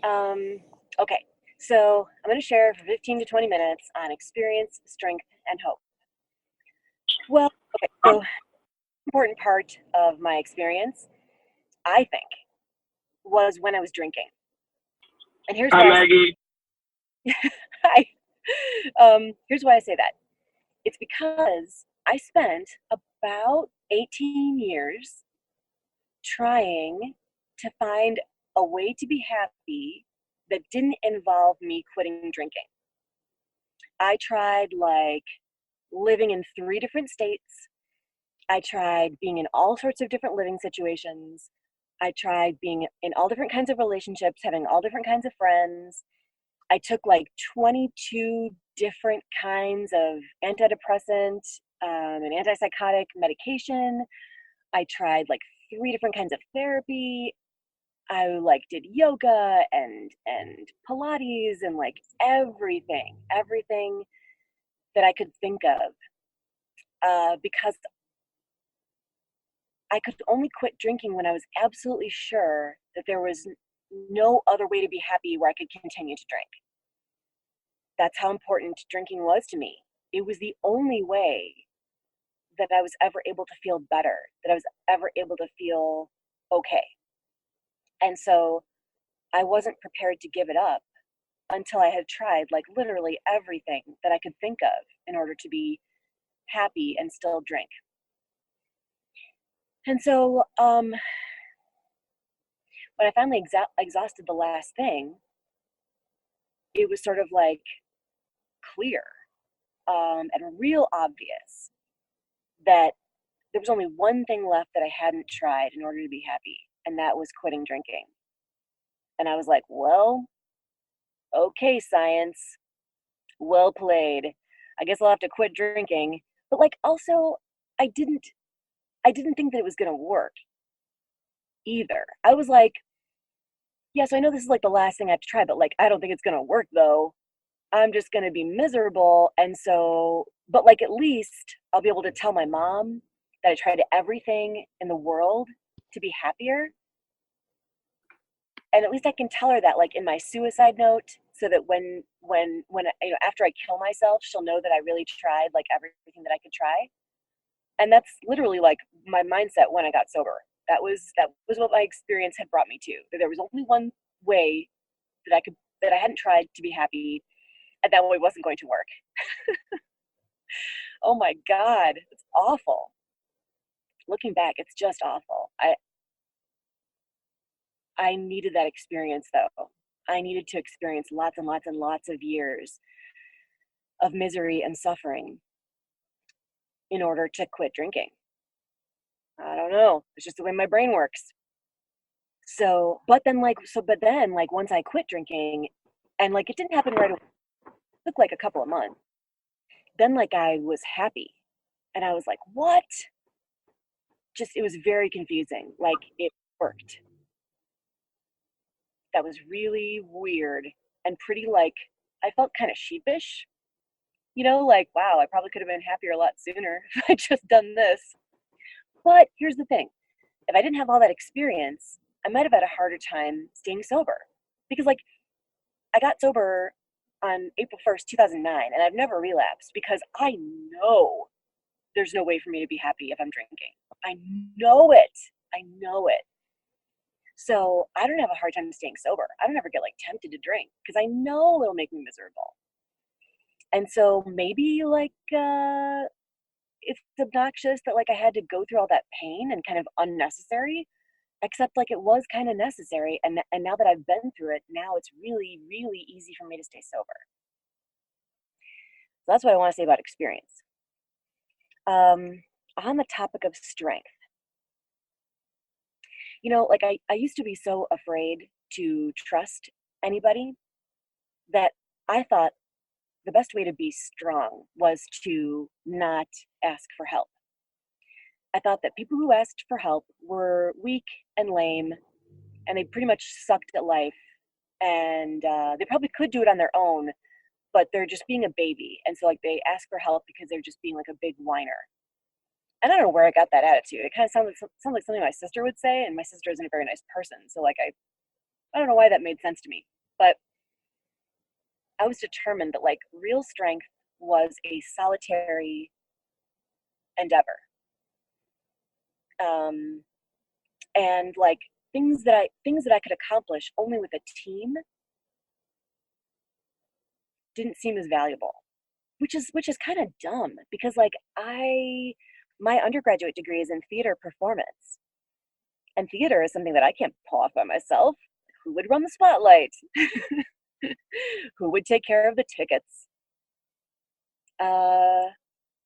Okay, so I'm going to share for 15 to 20 minutes on experience, strength, and hope. Well, okay, so important part of my experience, I think, was when I was drinking. And here's Hi, why I say, Maggie. hi. Here's why I say that. It's because I spent about 18 years trying to find a way to be happy that didn't involve me quitting drinking. I tried like living in 3 different states. I tried being in all sorts of different living situations. I tried being in all different kinds of relationships, having all different kinds of friends. I took like 22 different kinds of antidepressant and antipsychotic medication. I tried like 3 different kinds of therapy. I like did yoga and Pilates and like everything that I could think of, because I could only quit drinking when I was absolutely sure that there was no other way to be happy where I could continue to drink. That's how important drinking was to me. It was the only way that I was ever able to feel better, that I was ever able to feel okay. And so I wasn't prepared to give it up until I had tried like literally everything that I could think of in order to be happy and still drink. And so when I finally exhausted the last thing, it was sort of like clear, and real obvious that there was only one thing left that I hadn't tried in order to be happy, and that was quitting drinking. And I was like, well, okay, science, well played. I guess I'll have to quit drinking. But like also, I didn't I didn't think that it was gonna work either. I was like, yeah, so I know this is like the last thing I have to try, but like I don't think it's gonna work though. I'm just gonna be miserable. And so, but like at least I'll be able to tell my mom that I tried everything in the world to be happier. And at least I can tell her that like in my suicide note, so that when after I kill myself, she'll know that I really tried like everything that I could try. And that's literally like my mindset when I got sober. That was what my experience had brought me to. That there was only one way that I hadn't tried to be happy, and that way wasn't going to work. Oh my God, it's awful. Looking back, it's just awful. I needed that experience though. I needed to experience lots and lots and lots of years of misery and suffering in order to quit drinking. I don't know. It's just the way my brain works. So, but then like once I quit drinking, and like it didn't happen right away, it took like a couple of months. Then like I was happy, and I was like, what? Just it was very confusing. Like it worked. That was really weird and pretty like I felt kind of sheepish, like wow, I probably could have been happier a lot sooner if I just done this. But here's the thing. If I didn't have all that experience, I might have had a harder time staying sober. Because like I got sober on April 1st, 2009, and I've never relapsed because I know there's no way for me to be happy if I'm drinking. I know it. I know it. So I don't have a hard time staying sober. I don't ever get like tempted to drink because I know it'll make me miserable. And so maybe like it's obnoxious that like I had to go through all that pain and kind of unnecessary, except like it was kind of necessary. And now that I've been through it, now it's really really easy for me to stay sober. So that's what I want to say about experience. Um, on the topic of strength, like I used to be so afraid to trust anybody that I thought the best way to be strong was to not ask for help. I thought that people who asked for help were weak and lame, and they pretty much sucked at life, and they probably could do it on their own, but they're just being a baby, and so like they ask for help because they're just being like a big whiner. And I don't know where I got that attitude. It kind of sounds like something my sister would say, and my sister isn't a very nice person, so like I don't know why that made sense to me. But I was determined that like real strength was a solitary endeavor. Um, and like things that I could accomplish only with a team didn't seem as valuable, which is kind of dumb because like I my undergraduate degree is in theater performance, and theater is something that I can't pull off by myself. Who would run the spotlight? Who would take care of the tickets? Uh,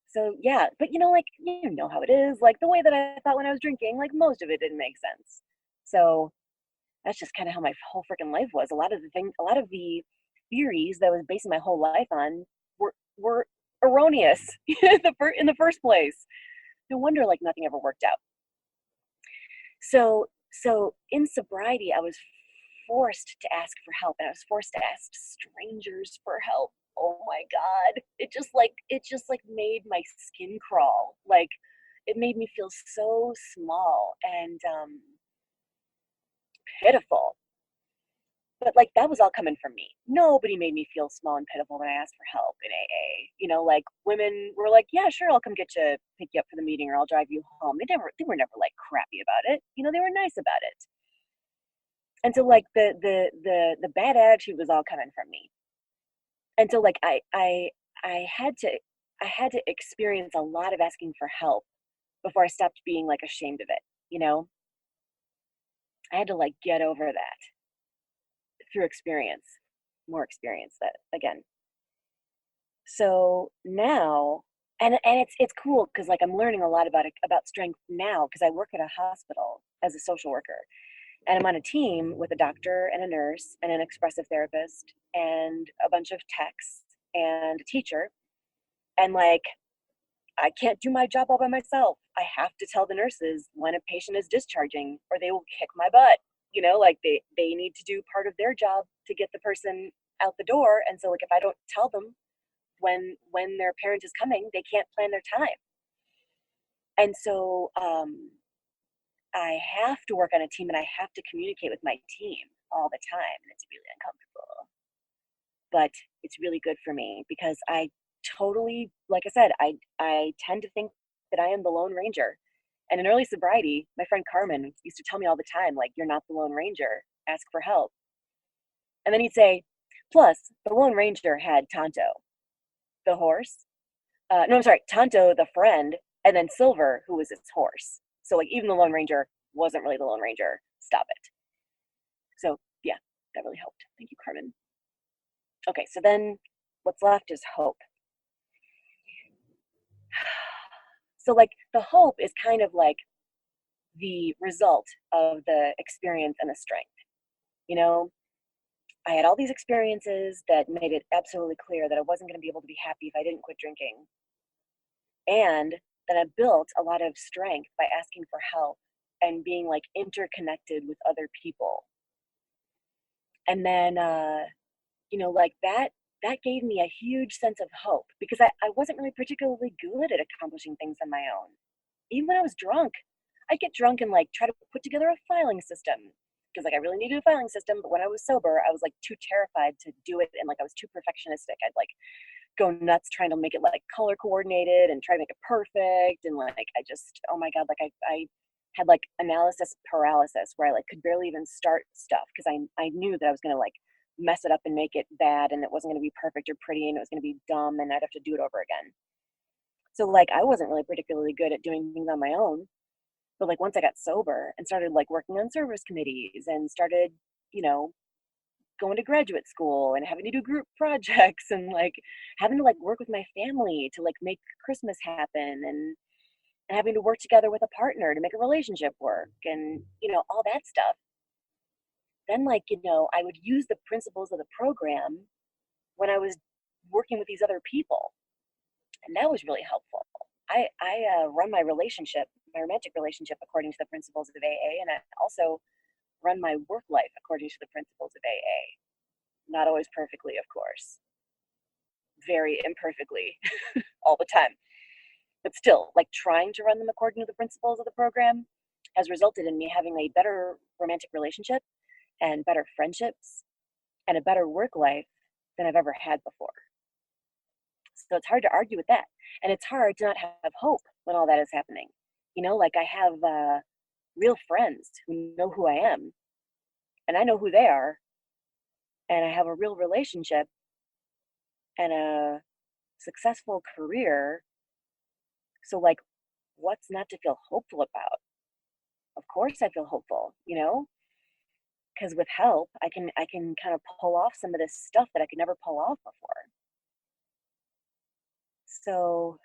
so yeah, but like you know how it is. Like the way that I thought when I was drinking, like most of it didn't make sense. So that's just kind of how my whole freaking life was. A lot of the theories that I was basing my whole life on were erroneous in the first place. No wonder like nothing ever worked out. So in sobriety, I was forced to ask for help, and I was forced to ask strangers for help. Oh my god, it just like made my skin crawl. Like it made me feel so small and pitiful. But like that was all coming from me. Nobody made me feel small and pitiful when I asked for help in AA. Like women were like, "Yeah, sure, I'll come pick you up for the meeting, or I'll drive you home." They were never like crappy about it. They were nice about it. And so like the bad attitude was all coming from me. And so like I had to I had to experience a lot of asking for help before I stopped being like ashamed of it. You know, I had to like get over that through experience, more experience that again. So now, and it's cool because like I'm learning a lot about strength now because I work at a hospital as a social worker, and I'm on a team with a doctor and a nurse and an expressive therapist and a bunch of techs and a teacher. And like I can't do my job all by myself. I have to tell the nurses when a patient is discharging or they will kick my butt. Like they need to do part of their job to get the person out the door. And so like if I don't tell them when their parent is coming, they can't plan their time. And so I have to work on a team and I have to communicate with my team all the time. And it's really uncomfortable, but it's really good for me because I totally, like I said, I tend to think that I am the Lone Ranger. And in early sobriety, my friend Carmen used to tell me all the time, like, you're not the Lone Ranger, ask for help. And then he'd say, plus, the Lone Ranger had Tonto, the horse. No, I'm sorry, Tonto, the friend, and then Silver, who was his horse. So, like, even the Lone Ranger wasn't really the Lone Ranger. Stop it. So, yeah, that really helped. Thank you, Carmen. Okay, so then what's left is hope. So, like, the hope is kind of like the result of the experience and the strength. You know, I had all these experiences that made it absolutely clear that I wasn't going to be able to be happy if I didn't quit drinking. And then I built a lot of strength by asking for help and being like interconnected with other people. And then, like that gave me a huge sense of hope because I wasn't really particularly good at accomplishing things on my own. Even when I was drunk, I'd get drunk and like try to put together a filing system because like I really needed a filing system. But when I was sober, I was like too terrified to do it, and like I was too perfectionistic. I'd like go nuts trying to make it like color coordinated and try to make it perfect. And like I just, oh my god, like I had like analysis paralysis where I like could barely even start stuff because I knew that I was gonna like mess it up and make it bad, and it wasn't gonna be perfect or pretty, and it was gonna be dumb, and I'd have to do it over again. So like I wasn't really particularly good at doing things on my own. But like once I got sober and started like working on service committees and started, you know, going to graduate school and having to do group projects and like having to like work with my family to like make Christmas happen and having to work together with a partner to make a relationship work and all that stuff. Then like, I would use the principles of the program when I was working with these other people. And that was really helpful. I run my romantic relationship according to the principles of AA, and I also run my work life according to the principles of AA. Not always perfectly, of course, very imperfectly all the time. But still, like trying to run them according to the principles of the program has resulted in me having a better romantic relationship and better friendships and a better work life than I've ever had before. So it's hard to argue with that. And it's hard to not have hope when all that is happening. Like I have real friends who know who I am and I know who they are, and I have a real relationship and a successful career. So, like, what's not to feel hopeful about? Of course, I feel hopeful, because with help, I can kind of pull off some of this stuff that I could never pull off before. So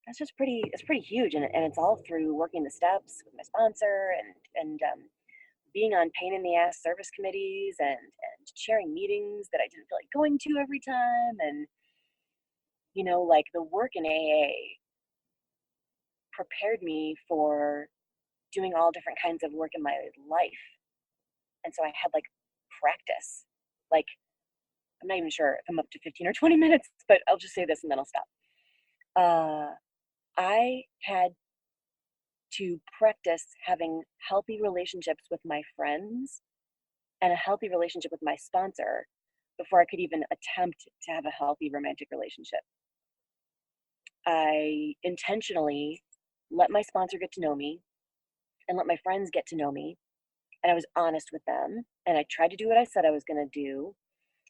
that's just it's pretty huge, and it's all through working the steps with my sponsor and being on pain in the ass service committees and chairing meetings that I didn't feel like going to every time, and like the work in AA prepared me for doing all different kinds of work in my life, and so I had like practice. Like, I'm not even sure if I'm up to 15 or 20 minutes, but I'll just say this and then I'll stop. I had to practice having healthy relationships with my friends and a healthy relationship with my sponsor before I could even attempt to have a healthy romantic relationship. I intentionally let my sponsor get to know me and let my friends get to know me. And I was honest with them. And I tried to do what I said I was going to do.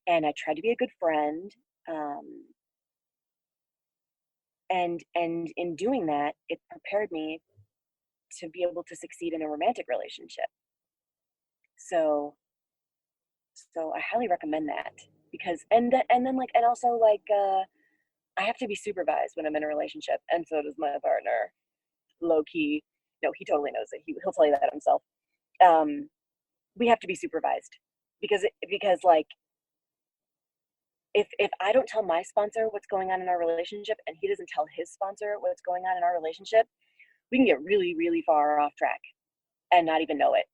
And I tried to be a good friend. Um, and in doing that, it prepared me to be able to succeed in a romantic relationship. So I highly recommend that, because and then like and also like I have to be supervised when I'm in a relationship, and so does my partner. Low key, no, he totally knows it. He'll tell you that himself. We have to be supervised because like if I don't tell my sponsor what's going on in our relationship and he doesn't tell his sponsor what's going on in our relationship, we can get really, really far off track and not even know it.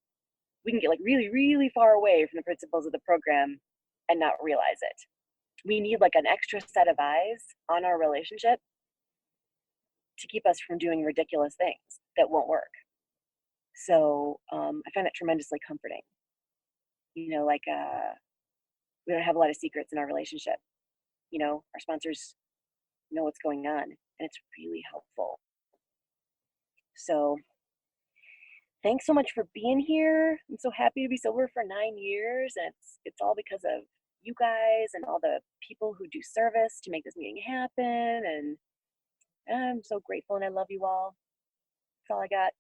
We can get like really, really far away from the principles of the program and not realize it. We need like an extra set of eyes on our relationship to keep us from doing ridiculous things that won't work. So I find that tremendously comforting. Like we don't have a lot of secrets in our relationship. Our sponsors know what's going on, and it's really helpful. So thanks so much for being here. I'm so happy to be sober for 9 years, and it's all because of you guys and all the people who do service to make this meeting happen. And I'm so grateful, and I love you all. That's all I got.